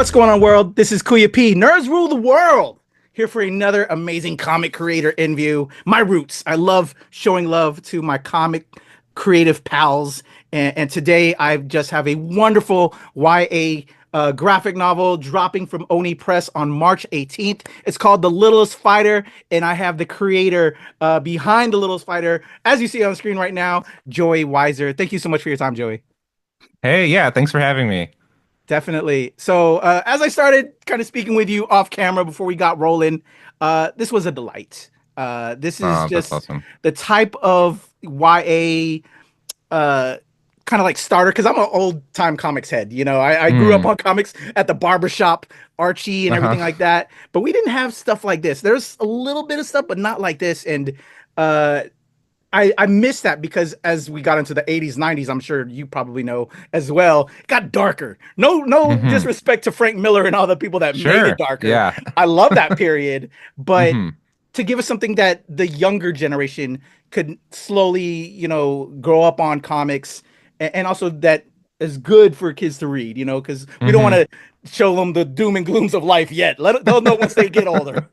What's going on, world? This is Kuya P. Nerds rule the world. Here for another amazing comic creator interview. My roots. I love showing love to my comic creative pals. And today I just have a wonderful YA graphic novel dropping from Oni Press on March 18th. It's called The Littlest Fighter. And I have the creator behind The Littlest Fighter, as you see on the screen right now, JOEY WEISER. Thank you so much for your time, Joey. Hey, yeah, thanks for having me. Definitely. So, as I started kind of speaking with you off camera before we got rolling, this was a delight. This is Oh, that's just awesome. the type of YA kind of like starter because I'm an old time comics head. I grew up Mm, on comics at the barbershop, Archie, and uh-huh. everything like that. But we didn't have stuff like this. There's a little bit of stuff, but not like this. And uh, I miss that because as we got into the 80s, 90s, I'm sure you probably know as well, it got darker. No Hmm. disrespect to Frank Miller and all the people that made it Sure. darker. Yeah. I love that period, but Hmm. to give us something that the younger generation could slowly, grow up on comics and also that is good for kids to read, because we don't want Hmm. to show them the doom and glooms of life yet. They'll know once they get older.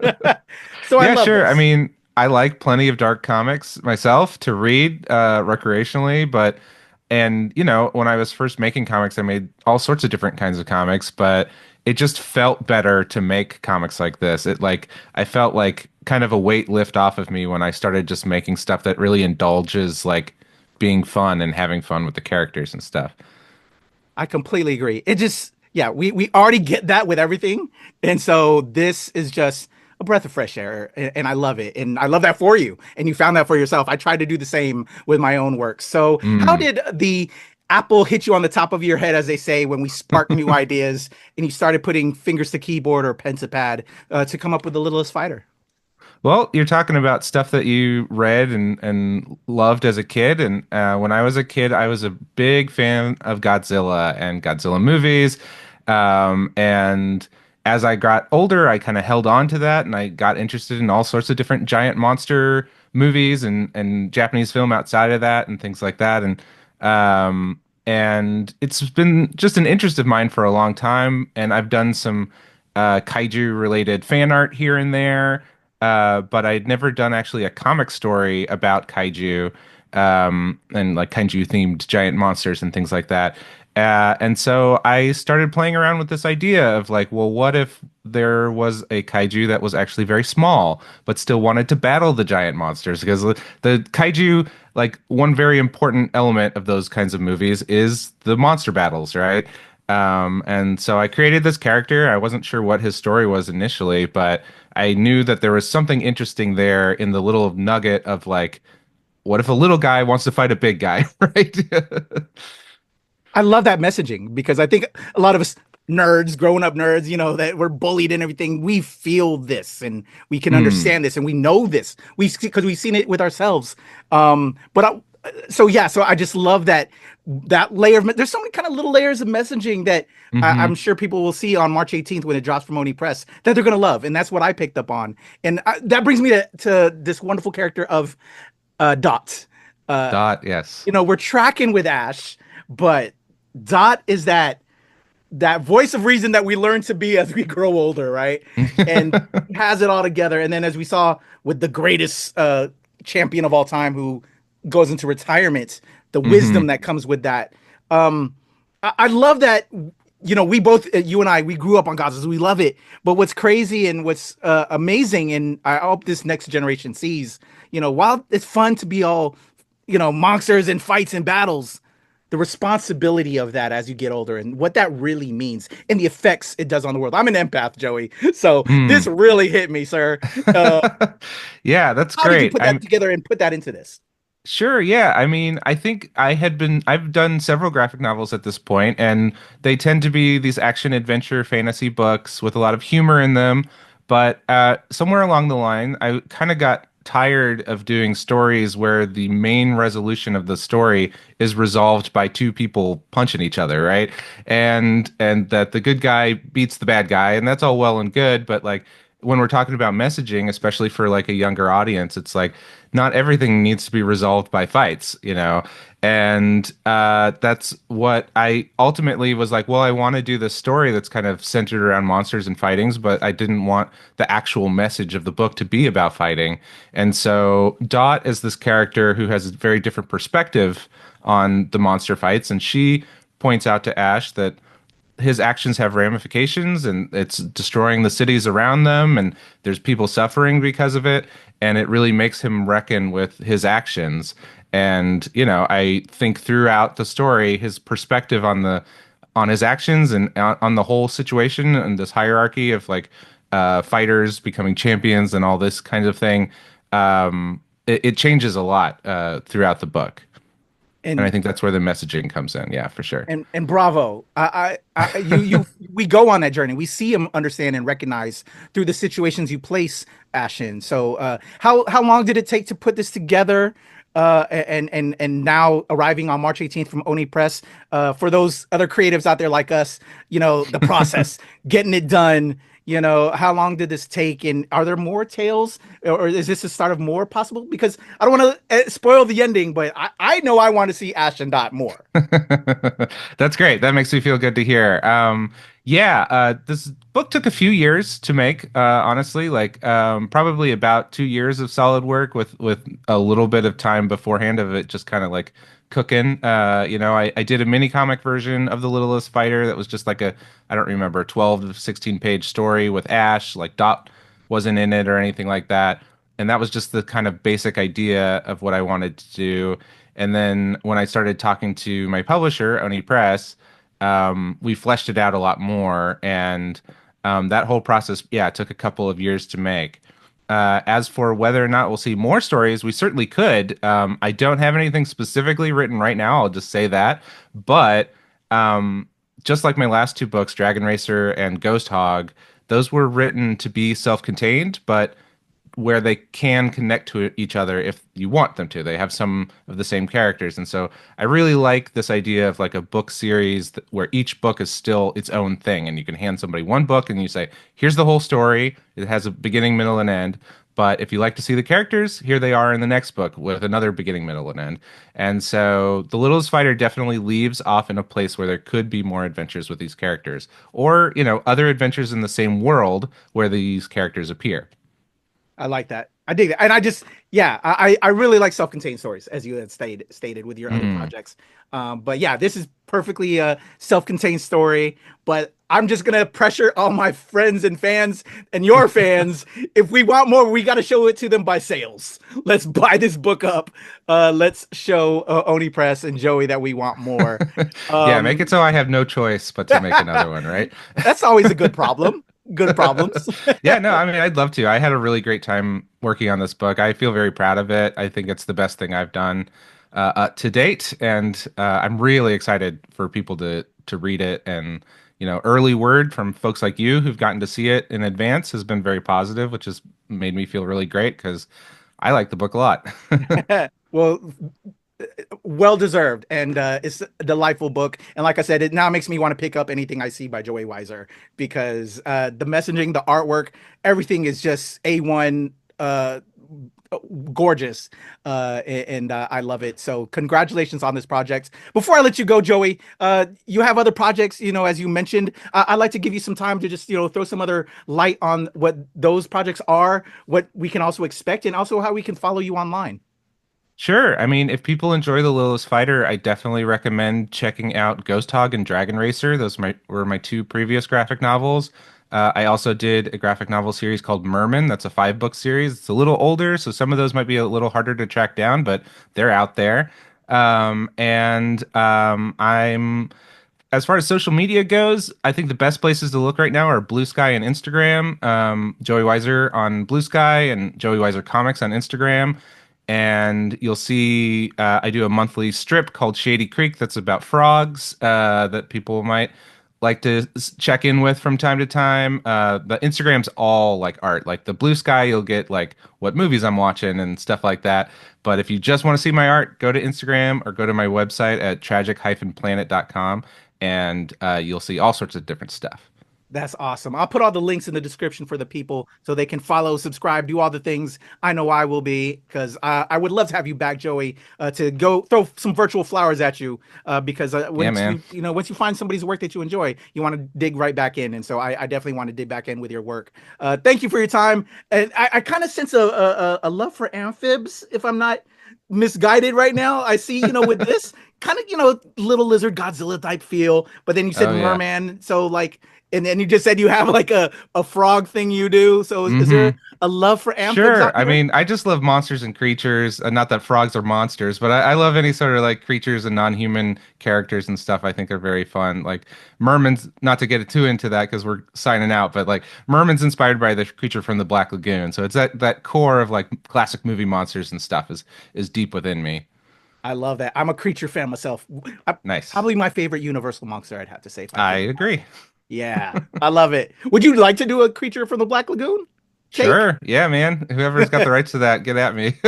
So I Yeah, love sure. I this. mean, I like plenty of dark comics myself to read recreationally, but when I was first making comics, I made all sorts of different kinds of comics, but it just felt better to make comics like this. I felt like kind of a weight lift off of me when I started just making stuff that really indulges like being fun and having fun with the characters and stuff. I completely agree. It just, yeah, we already get that with everything, and so this is just a breath of fresh air, and I love it, and I love that for you, and you found that for yourself. I tried to do the same with my own work. So, how Mm. did the apple hit you on the top of your head, as they say, when we spark new ideas and you started putting fingers to keyboard or pen to pad to come up with the Littlest Fighter? Well, you're talking about stuff that you read and loved as a kid. And when I was a kid, I was a big fan of Godzilla and Godzilla movies. And as I got older, I kind of held on to that and I got interested in all sorts of different giant monster movies and Japanese film outside of that and things like that. And it's been just an interest of mine for a long time. And I've done some kaiju related fan art here and there, but I'd never done actually a comic story about kaiju, and like kaiju themed giant monsters and things like that. And so I started playing around with this idea of like, well, what if there was a kaiju that was actually very small, but still wanted to battle the giant monsters? Because the kaiju, like one very important element of those kinds of movies is the monster battles, right? And so I created this character. I wasn't sure what his story was initially, but I knew that there was something interesting there in the little nugget of like, what if a little guy wants to fight a big guy, right? I love that messaging because I think a lot of us nerds, growing up nerds, that we're bullied and everything, we feel this and we can Mm, understand this and we know this. Because we've seen it with ourselves. So I just love that layer of there's so many kind of little layers of messaging that I'm hmm. sure people will see on March 18th when it drops from Oni Press that they're gonna love, and that's what I picked up on. And that brings me to this wonderful character of Dot. Uh, Dot, yes. we're tracking with Ash, but Dot is that voice of reason that we learn to be as we grow older, right? And has it all together. And then as we saw with the greatest champion of all time who goes into retirement, the wisdom Hmm. that comes with that. I love that. We both, you and I, we grew up on Godzilla. We love it. But what's crazy and what's amazing, and I hope this next generation sees, while it's fun to be all, monsters and fights and battles, the responsibility of that as you get older and what that really means and the effects it does on the world. I'm an empath, Joey. So this Mm. really hit me, sir. Uh, Yeah, that's how did you great. put that together and put that into this? Sure, yeah. I mean, I think I've done several graphic novels at this point, and they tend to be these action adventure fantasy books with a lot of humor in them. But somewhere along the line, I kind of got tired of doing stories where the main resolution of the story is resolved by two people punching each other, right? And that the good guy beats the bad guy, and that's all well and good, but like when we're talking about messaging, especially for like a younger audience, it's like not everything needs to be resolved by fights, you know? And that's what I ultimately was like, well, I want to do this story that's kind of centered around monsters and fightings, but I didn't want the actual message of the book to be about fighting. And so Dot is this character who has a very different perspective on the monster fights, and she points out to Ash that his actions have ramifications and it's destroying the cities around them and there's people suffering because of it, and it really makes him reckon with his actions. And I think throughout the story his perspective on his actions and on the whole situation and this hierarchy of like fighters becoming champions and all this kind of thing, it changes a lot throughout the book, and I And think that's where the messaging comes in. Yeah, for sure. and bravo. You we go on that journey. We see him understand and recognize through the situations you place Ash in. So how long did it take to put this together? And now arriving on March 18th from Oni Press. For those other creatives out there like us, the process, getting it done. How long did this take? And are there more tales, or is this the start of more possible? Because I don't want to spoil the ending, but I know I want to see Ash and Dot more. That's great. That makes me feel good to hear. Yeah, this book took a few years to make, honestly, like probably about 2 years of solid work with a little bit of time beforehand of it just kind of like cooking. I did a mini comic version of The Littlest Fighter that was just like I don't remember, 12 to 16 page story with Ash, like Dot wasn't in it or anything like that. And that was just the kind of basic idea of what I wanted to do. And then when I started talking to my publisher, Oni Press, we fleshed it out a lot more. And that whole process, yeah, took a couple of years to make. As for whether or not we'll see more stories, we certainly could. I don't have anything specifically written right now. I'll just say that. But just like my last two books, Dragon Racer and Ghost Hog, those were written to be self-contained, but where they can connect to each other if you want them to. They have some of the same characters. And so I really like this idea of like a book series where each book is still its own thing. And you can hand somebody one book and you say, here's the whole story. It has a beginning, middle, and end. But if you like to see the characters, here they are in the next book with another beginning, middle, and end. And so The Littlest Fighter definitely leaves off in a place where there could be more adventures with these characters, or, other adventures in the same world where these characters appear. I like that. I dig that. And yeah, I really like self-contained stories, as you had stated with your other Mm. projects. But yeah, this is perfectly a self-contained story. But I'm just gonna pressure all my friends and fans and your fans. If we want more, we got to show it to them by sales. Let's buy this book up. Let's show Oni Press and Joey that we want more. Yeah, make Um, it so I have no choice but to make another one, right? that's always a good problem. Good problems. Yeah, no, I mean, I'd love to. I had a really great time working on this book. I feel very proud of it. I think it's the best thing I've done to date, and I'm really excited for people to read it. And early word from folks like you who've gotten to see it in advance has been very positive, which has made me feel really great because I like the book a lot. Well, well deserved, and it's a delightful book. And like I said, it now makes me want to pick up anything I see by JOEY WEISER, because the messaging, the artwork, everything is just A1, gorgeous, and I love it. So congratulations on this project. Before I let you go, Joey, you have other projects, as you mentioned. I'd like to give you some time to just throw some other light on what those projects are, what we can also expect, and also how we can follow you online. Sure. I mean, if people enjoy The Littlest Fighter, I definitely recommend checking out Ghost Hog and Dragon Racer. Were my two previous graphic novels. I also did a graphic novel series called Mermin. That's a 5 book series. It's a little older, so some of those might be a little harder to track down, but they're out there. And I'm As far as social media goes, I think the best places to look right now are Blue Sky and Instagram. Joey Weiser on Blue Sky and Joey Weiser Comics on Instagram. And you'll see I do a monthly strip called Shady Creek that's about frogs that people might like to check in with from time to time. The Instagram's all like art. Like the Blue Sky, you'll get like what movies I'm watching and stuff like that. But if you just want to see my art, go to Instagram or go to my website at tragic-planet.com, and you'll see all sorts of different stuff. That's awesome. I'll put all the links in the description for the people so they can follow, subscribe, do all the things I know I will be, because I would love to have you back, Joey, to go throw some virtual flowers at you, because Yeah, once man. once you find somebody's work that you enjoy, you want to dig right back in. And so I definitely want to dig back in with your work. Thank you for your time. And I kind of sense a love for amphibs, if I'm not misguided right now. I see, with this kind of, little lizard Godzilla type feel, but then you said Oh yeah. merman. So like, and then you just said you have like a frog thing you do. So is Hmm. there a love for amphibs Sure. out I there? mean, I just love monsters and creatures. Not that frogs are monsters, but I love any sort of like creatures and non-human characters and stuff. I think are very fun. Like Mermin's, not to get too into that because we're signing out, but like Mermin's inspired by the creature from the Black Lagoon. So it's that core of like classic movie monsters and stuff is deep within me. I love that. I'm a creature fan myself. Nice. Probably my favorite Universal monster, I'd have to say, if I I think about it. agree. Yeah, I love it. Would you like to do a creature from the Black Lagoon? Take? Sure. Yeah, man. Whoever's got the rights to that, get at me.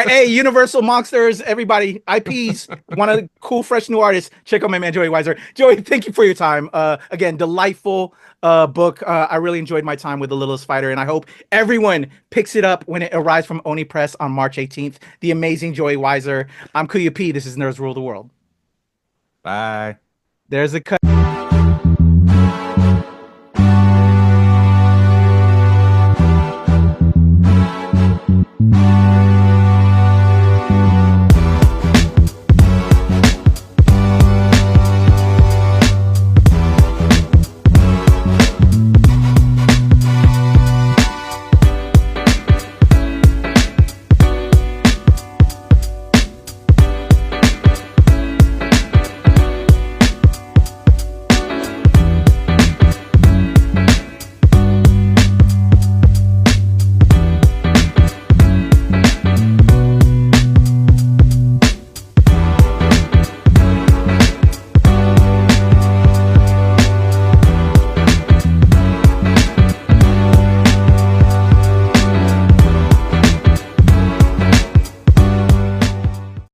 Hey, Universal Monsters, everybody, IPs, want a cool, fresh new artist, check out my man, Joey Weiser. Joey, thank you for your time. Again, delightful book. I really enjoyed my time with The Littlest Fighter, and I hope everyone picks it up when it arrives from Oni Press on March 18th. The amazing Joey Weiser. I'm Kuya P. This is Nerds Rule the World. Bye. There's a cut.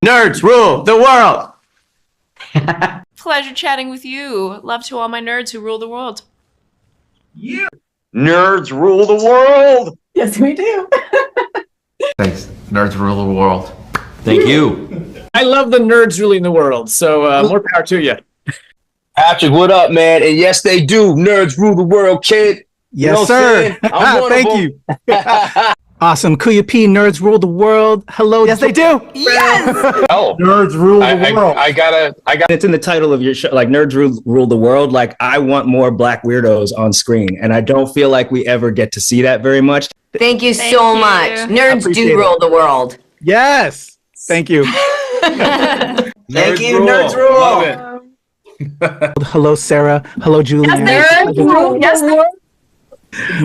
Nerds rule the world. Pleasure chatting with you. Love to all my nerds who rule the world. Nerds rule the world. Yes, we do. Thanks. Nerds rule the world. Thank you. I love the nerds ruling the world, so more power to you. Patrick, what up, man? And yes, they do. Nerds rule the world, kid. Yes, know what I'm sir. saying? I'm one of Thank them. you. Awesome. Kuya P, Nerds Rule the World. Hello. Yes, they do. Yes. Oh, Nerds rule the world. I gotta. It's in the title of your show, like Nerds Rule the World. Like, I want more Black weirdos on screen, and I don't feel like we ever get to see that very much. Thank you Thank so you. much. Nerds Appreciate do it. rule the world. Yes. Thank you. Nerds you, rule. Nerds rule. Love it. Hello, Sarah. Hello, Julie. Nerds rule. Yes.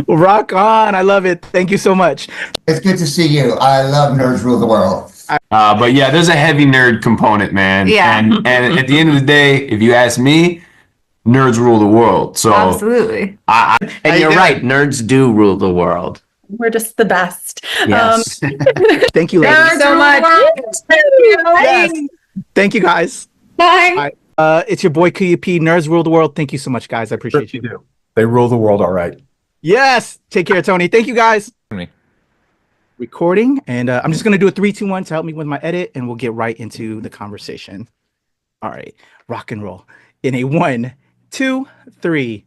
Rock on. I love it. Thank you so much. It's good to see you. I love Nerds Rule the World. But yeah, there's a heavy nerd component, man. Yeah. And at the end of the day, if you ask me, nerds rule the world. So Absolutely. And you're right. Nerds do rule the world. We're just the best. Yes. Thank you, ladies. Nerds so much. Yes. Thank you, guys. Bye. It's your boy Kuya P. Nerds Rule the World. Thank you so much, guys. I appreciate you. do. They rule the world all right. Yes. Take care, Tony. Thank you, guys. Me. Recording, and I'm just gonna do a 3, 2, 1 to help me with my edit, and we'll get right into the conversation. All right, rock and roll in a 1, 2, 3.